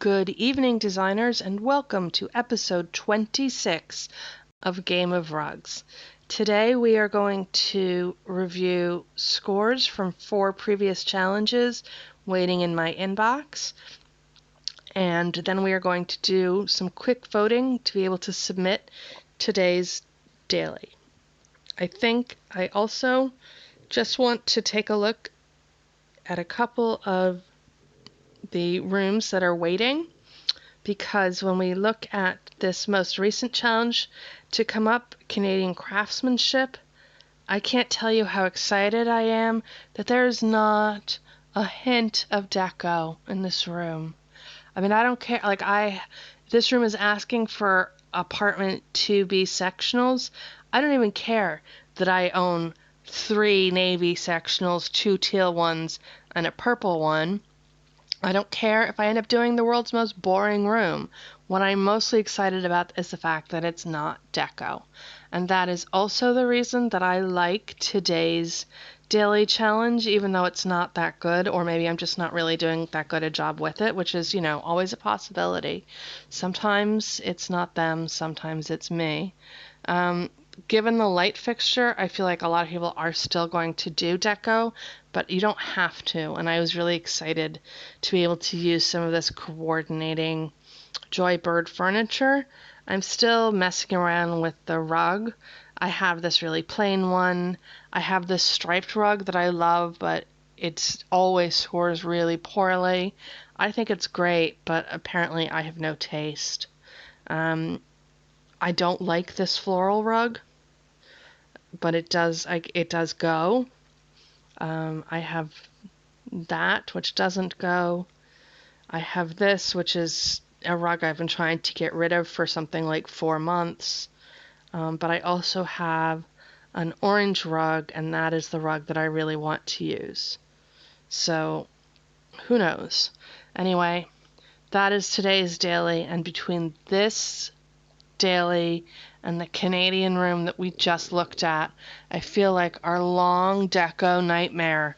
Good evening, designers, and welcome to episode 26 of Game of Rugs. Today we are going to review scores from 4 previous challenges waiting in my inbox, and then we are going to do some quick voting to be able to submit today's daily. I think I also just want to take a look at a couple of the rooms that are waiting, because when we look at this most recent challenge to come up, Canadian craftsmanship, I can't tell you how excited I am that there is not a hint of deco in this room. I mean, I don't care. This room is asking for apartment 2B sectionals. I don't even care that I own 3 navy sectionals, 2 teal ones, and a purple one. I don't care if I end up doing the world's most boring room. What I'm mostly excited about is the fact that it's not deco. And that is also the reason that I like today's daily challenge, even though it's not that good, or maybe I'm just not really doing that good a job with it, which is, always a possibility. Sometimes it's not them, sometimes it's me. Given the light fixture, I feel like a lot of people are still going to do deco, but you don't have to. And I was really excited to be able to use some of this coordinating Joybird furniture. I'm still messing around with the rug. I have this really plain one. I have this striped rug that I love, but it always scores really poorly. I think it's great, but apparently I have no taste. I don't like this floral rug, but it does go. I have that, which doesn't go. I have this, which is a rug I've been trying to get rid of for something like 4 months. But I also have an orange rug, and that is the rug that I really want to use. So, who knows? Anyway, that is today's daily, and between this daily and the Canadian room that we just looked at, I feel like our long deco nightmare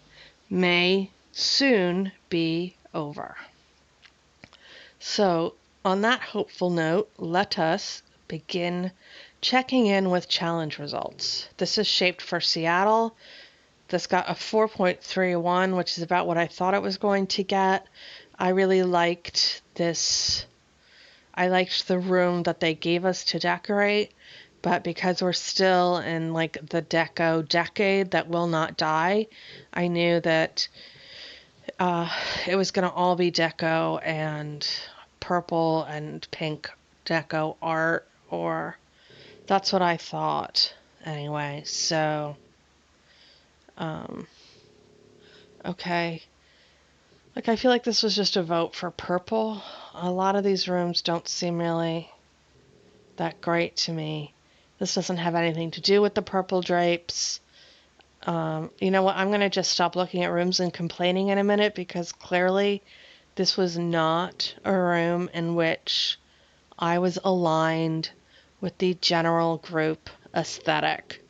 may soon be over. So, on that hopeful note, let us begin checking in with challenge results. This is shaped for Seattle. This got a 4.31, which is about what I thought it was going to get. I really liked this. I liked the room that they gave us to decorate, but because we're still in the deco decade that will not die, I knew that it was going to all be deco and purple and pink deco art, or that's what I thought anyway. So, okay. I feel like this was just a vote for purple. A lot of these rooms don't seem really that great to me. This doesn't have anything to do with the purple drapes. You know what? I'm going to just stop looking at rooms and complaining in a minute, because clearly this was not a room in which I was aligned with the general group aesthetic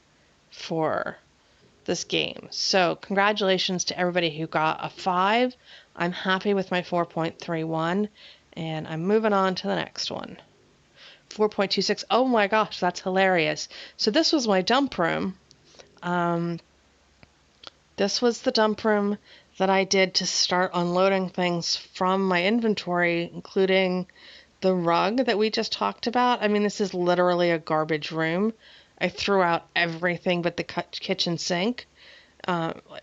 for this game. So congratulations to everybody who got a 5. I'm happy with my 4.31, and I'm moving on to the next one. 4.26. Oh my gosh, that's hilarious. So this was my dump room. This was the dump room that I did to start unloading things from my inventory, including the rug that we just talked about. I mean, this is literally a garbage room. I threw out everything but the kitchen sink.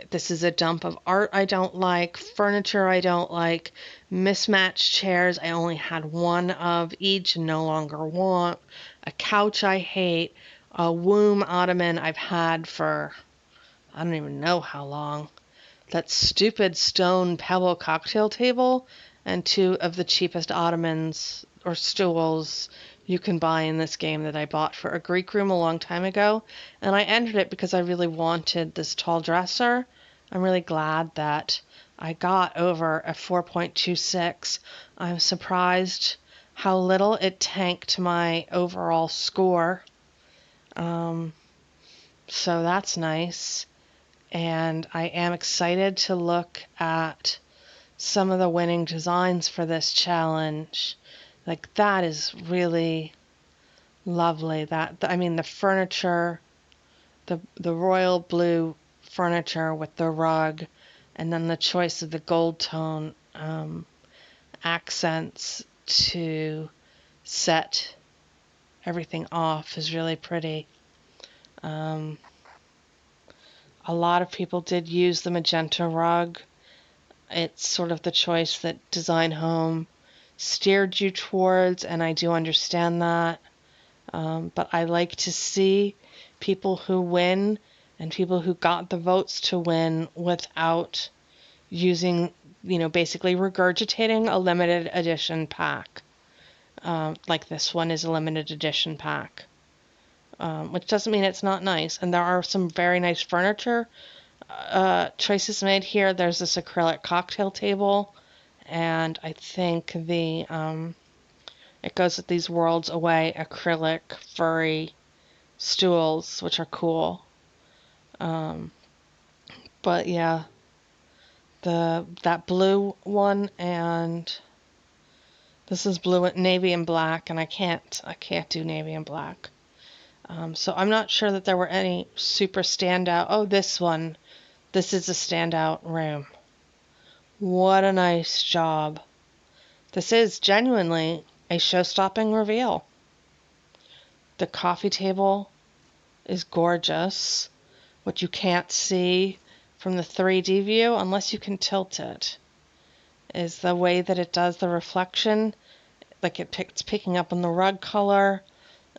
This is a dump of art I don't like, furniture I don't like, mismatched chairs I only had one of each and no longer want, a couch I hate, a womb ottoman I've had for I don't even know how long, that stupid stone pebble cocktail table, and 2 of the cheapest ottomans or stools you can buy in this game that I bought for a Greek room a long time ago. And I entered it because I really wanted this tall dresser. I'm really glad that I got over a 4.26. I'm surprised how little it tanked my overall score. So that's nice. And I am excited to look at some of the winning designs for this challenge. Like, that is really lovely. The furniture, the royal blue furniture with the rug, and then the choice of the gold tone accents to set everything off is really pretty. Um, a lot of people did use the magenta rug. It's sort of the choice that Design Home steered you towards, and I do understand that. But I like to see people who win and people who got the votes to win without using, basically regurgitating a limited edition pack. Like this one is a limited edition pack, which doesn't mean it's not nice. And there are some very nice furniture choices made here. There's this acrylic cocktail table, and I think it goes with these Worlds Away acrylic furry stools, which are cool. But yeah, that blue one, and this is blue, navy and black, and I can't do navy and black. So I'm not sure that there were any super standout. Oh, this one. This is a standout room. What a nice job. This is genuinely a show-stopping reveal. The coffee table is gorgeous. What you can't see from the 3D view, unless you can tilt it, is the way that it does the reflection. Like it's picking up on the rug color.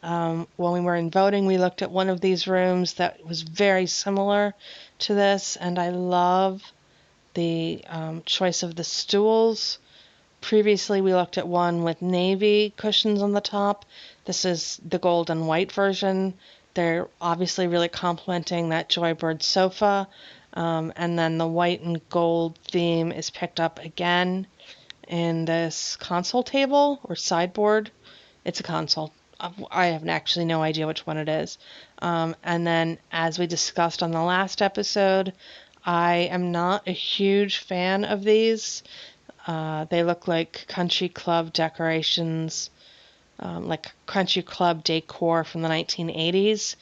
When we were in voting, we looked at one of these rooms that was very similar to this, and I love the choice of the stools. Previously, we looked at one with navy cushions on the top. This is the gold and white version. They're obviously really complementing that Joybird sofa. And then the white and gold theme is picked up again in this console table or sideboard. It's a console. I have actually no idea which one it is. And then, as we discussed on the last episode, I am not a huge fan of these. They look like country club decorations, like country club decor from the 1980s.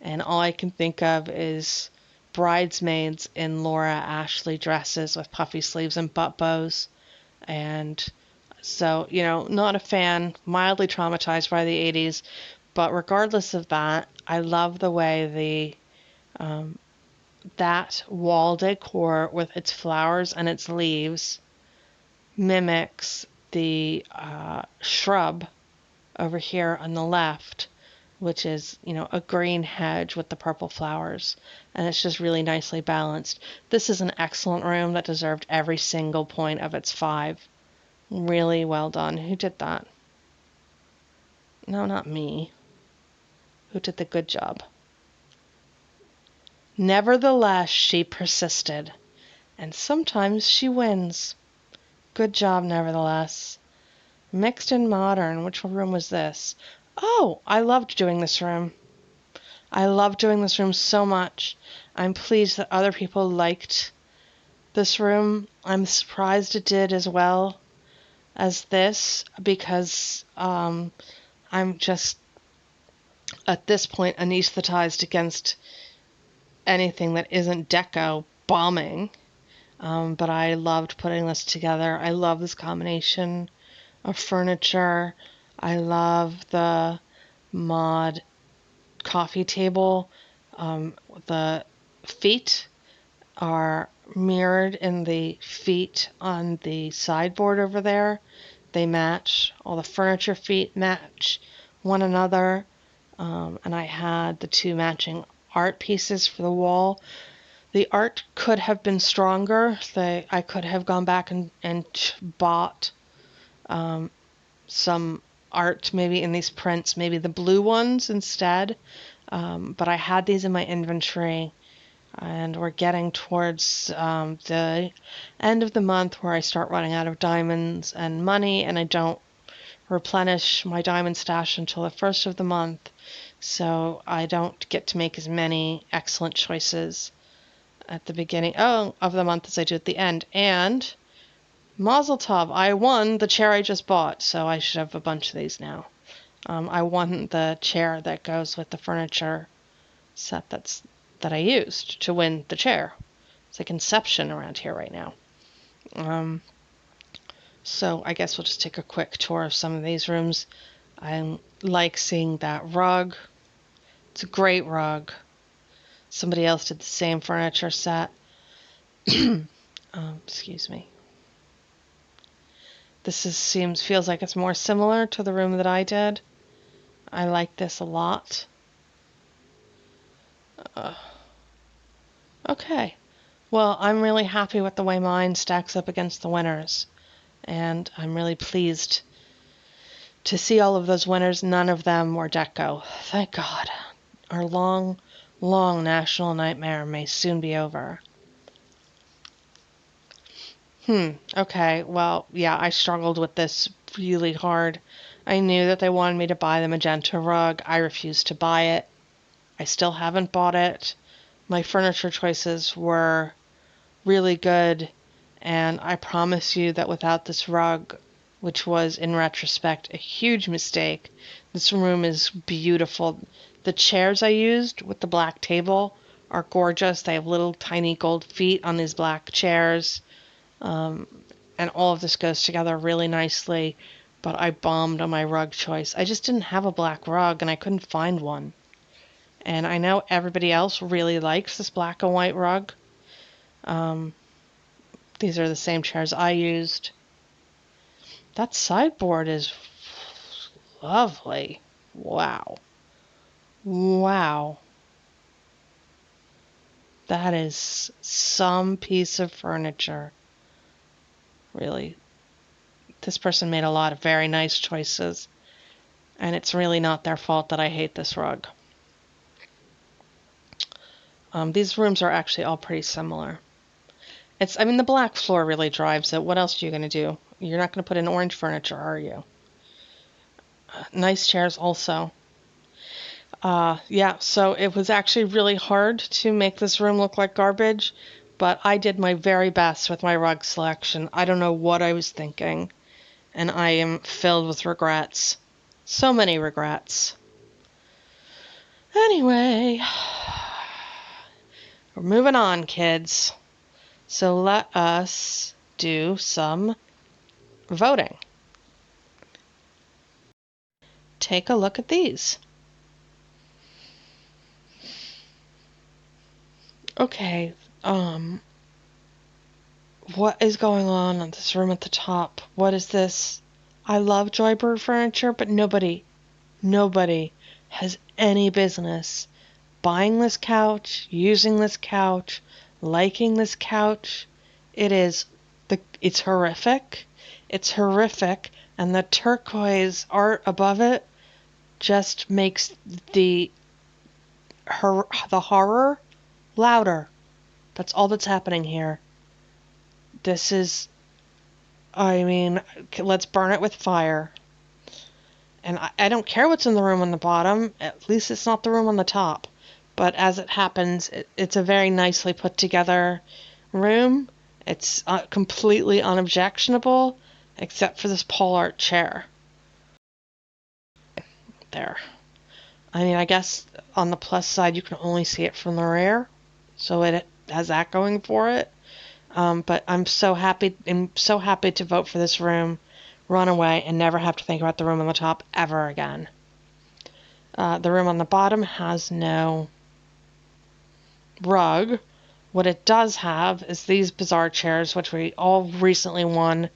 And all I can think of is bridesmaids in Laura Ashley dresses with puffy sleeves and butt bows. And so, not a fan, mildly traumatized by the 80s. But regardless of that, I love the way that wall decor with its flowers and its leaves mimics the shrub over here on the left, which is, a green hedge with the purple flowers. And it's just really nicely balanced. This is an excellent room that deserved every single point of its 5. Really well done. Who did that? No, not me. Who did the good job? Nevertheless, she persisted. And sometimes she wins. Good job, nevertheless. Mixed and modern. Which room was this? Oh, I loved doing this room. I loved doing this room so much. I'm pleased that other people liked this room. I'm surprised it did as well as this, because I'm just, at this point, anesthetized against anything that isn't deco bombing. But I loved putting this together. I love this combination of furniture. I love the mod coffee table. The feet are mirrored in the feet on the sideboard over there. They match. All the furniture feet match one another. And I had the 2 matching art pieces for the wall. The art could have been stronger. I could have gone back and bought some art maybe in these prints, maybe the blue ones instead. But I had these in my inventory, and we're getting towards the end of the month where I start running out of diamonds and money, and I don't replenish my diamond stash until the first of the month, so I don't get to make as many excellent choices at the beginning of the month as I do at the end. And Mazel tov, I won the chair I just bought, so I should have a bunch of these now. I won the chair that goes with the furniture set that I used to win the chair. It's like Inception around here right now. So I guess we'll just take a quick tour of some of these rooms. I like seeing that rug. It's a great rug. Somebody else did the same furniture set. Excuse me. Feels like it's more similar to the room that I did. I like this a lot. Okay. Well, I'm really happy with the way mine stacks up against the winners. And I'm really pleased to see all of those winners. None of them were Deco. Thank God. Our long, long national nightmare may soon be over. Okay. Well, yeah, I struggled with this really hard. I knew that they wanted me to buy the magenta rug. I refused to buy it. I still haven't bought it. My furniture choices were really good, and I promise you that without this rug, which was in retrospect a huge mistake, this room is beautiful. The chairs I used with the black table are gorgeous. They have little tiny gold feet on these black chairs, and all of this goes together really nicely, but I bombed on my rug choice. I just didn't have a black rug, and I couldn't find one. And I know everybody else really likes this black and white rug. These are the same chairs I used. That sideboard is lovely. Wow. Wow. That is some piece of furniture. Really. This person made a lot of very nice choices, and it's really not their fault that I hate this rug. These rooms are actually all pretty similar. The black floor really drives it. What else are you going to do? You're not going to put in orange furniture, are you? Nice chairs also. Yeah, so it was actually really hard to make this room look like garbage, but I did my very best with my rug selection. I don't know what I was thinking, and I am filled with regrets. So many regrets. Anyway, we're moving on, kids. So let us do some voting. Take a look at these. Okay, what is going on in this room at the top? What is this? I love Joybird furniture, but nobody has any business buying this couch, using this couch, liking this couch. It's horrific. It's horrific, and the turquoise art above it just makes the horror louder. That's all that's happening here. Let's burn it with fire. And I don't care what's in the room on the bottom. At least it's not the room on the top. But as it happens, it's a very nicely put together room. It's completely unobjectionable, except for this pole art chair. There. I guess on the plus side, you can only see it from the rear. So it has that going for it. But I'm so happy to vote for this room, run away, and never have to think about the room on the top ever again. The room on the bottom has no rug. What it does have is these bizarre chairs, which we all recently won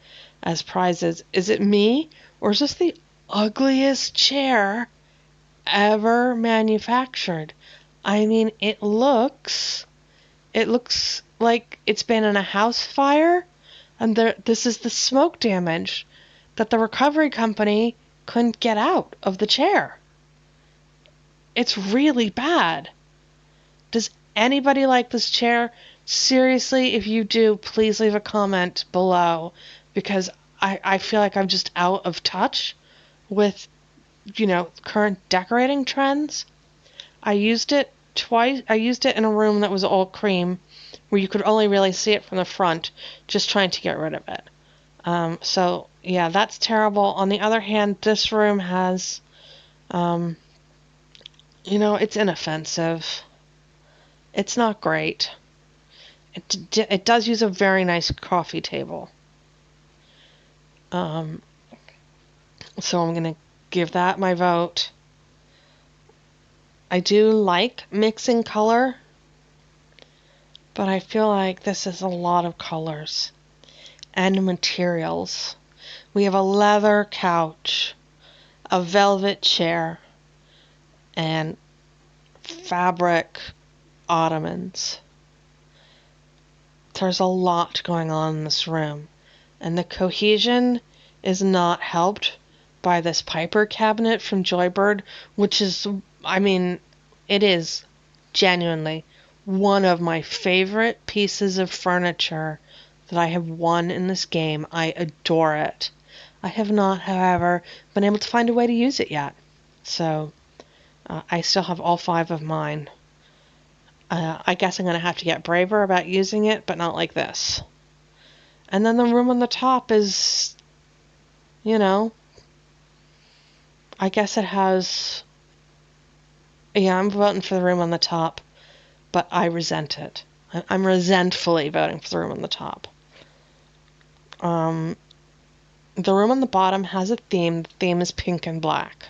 as prizes. Is it me, or is this the ugliest chair ever manufactured? It looks like it's been in a house fire, and this is the smoke damage that the recovery company couldn't get out of the chair. It's really bad. Does anybody like this chair? Seriously, if you do, please leave a comment below, because I feel like I'm just out of touch with, current decorating trends. I used it twice. I used it in a room that was all cream, where you could only really see it from the front, just trying to get rid of it. So yeah, that's terrible. On the other hand, this room has, it's inoffensive. It's not great. It does use a very nice coffee table. So I'm going to give that my vote. I do like mixing color, but I feel like this is a lot of colors and materials. We have a leather couch, a velvet chair, and fabric ottomans. There's a lot going on in this room, and the cohesion is not helped by this Piper cabinet from Joybird, which is, it is genuinely one of my favorite pieces of furniture that I have won in this game. I adore it. I have not, however, been able to find a way to use it yet. So, I still have all 5 of mine. I guess I'm going to have to get braver about using it, but not like this. And then the room on the top is, I guess it has... Yeah, I'm voting for the room on the top, but I resent it. I'm resentfully voting for the room on the top. The room on the bottom has a theme. The theme is pink and black.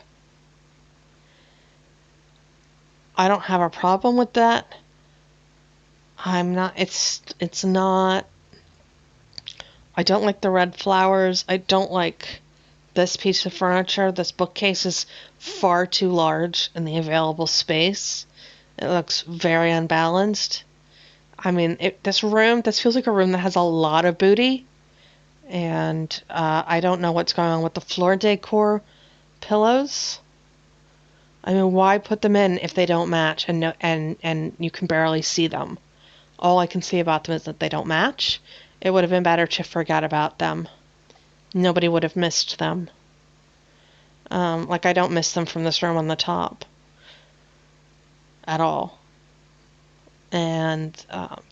I don't have a problem with that. It's not... I don't like the red flowers. I don't like this piece of furniture. This bookcase is far too large in the available space. It looks very unbalanced. This feels like a room that has a lot of booty. And I don't know what's going on with the floor decor pillows. Why put them in if they don't match and you can barely see them? All I can see about them is that they don't match. It would have been better to forget about them. Nobody would have missed them. I don't miss them from this room on the top at all. And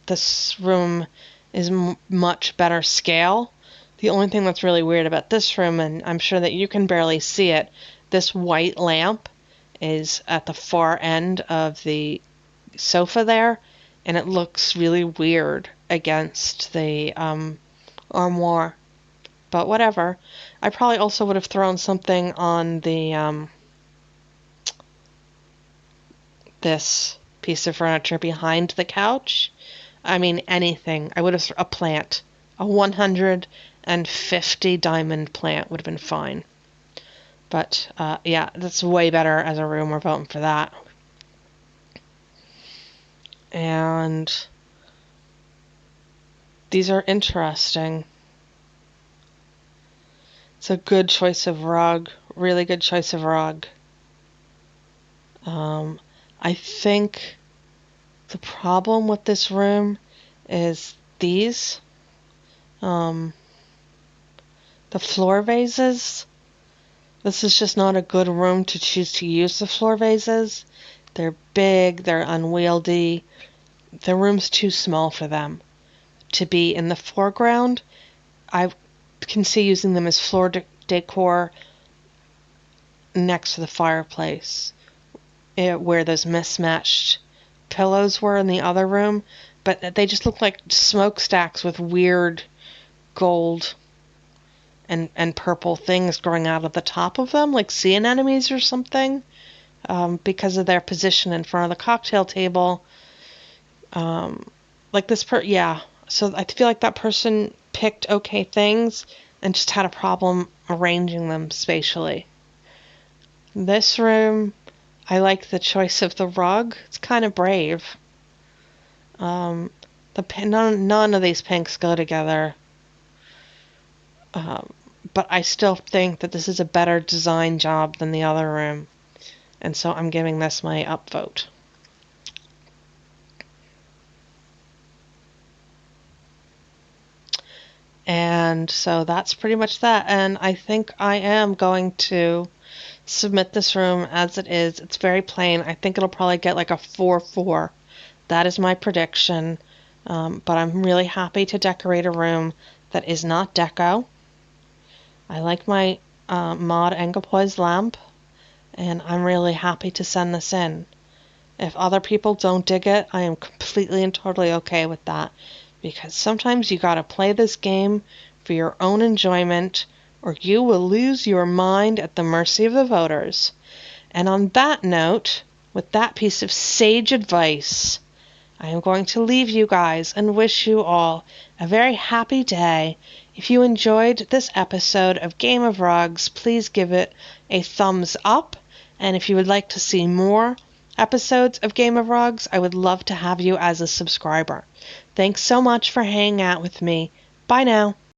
this room is much better scale. The only thing that's really weird about this room, and I'm sure that you can barely see it, this white lamp is at the far end of the sofa there, and it looks really weird against the armoire. But whatever. I probably also would have thrown something on the this piece of furniture behind the couch. Anything. I would have a plant. A 150 diamond plant would have been fine. But yeah, that's way better as a room. We're voting for that. And these are interesting. It's a good choice of rug. Really good choice of rug. I think the problem with this room is these. The floor vases. This is just not a good room to choose to use the floor vases. They're big, they're unwieldy. The room's too small for them to be in the foreground. I can see using them as floor decor next to the fireplace, where those mismatched pillows were in the other room, but they just look like smokestacks with weird gold and purple things growing out of the top of them, like sea anemones or something, because of their position in front of the cocktail table. Yeah. So I feel like that person picked okay things and just had a problem arranging them spatially. This room, I like the choice of the rug. It's kind of brave. None of these pinks go together. But I still think that this is a better design job than the other room. And so I'm giving this my upvote. And so that's pretty much that. And I think I am going to submit this room as it is. It's very plain. I think it'll probably get like a 4-4. That is my prediction. But I'm really happy to decorate a room that is not deco. I like my Maud Engelpoise lamp, and I'm really happy to send this in. If other people don't dig it, I am completely and totally okay with that, because sometimes you gotta play this game for your own enjoyment, or you will lose your mind at the mercy of the voters. And on that note, with that piece of sage advice, I am going to leave you guys and wish you all a very happy day. If you enjoyed this episode of Game of Rugs, please give it a thumbs up. And if you would like to see more episodes of Game of Rugs, I would love to have you as a subscriber. Thanks so much for hanging out with me. Bye now.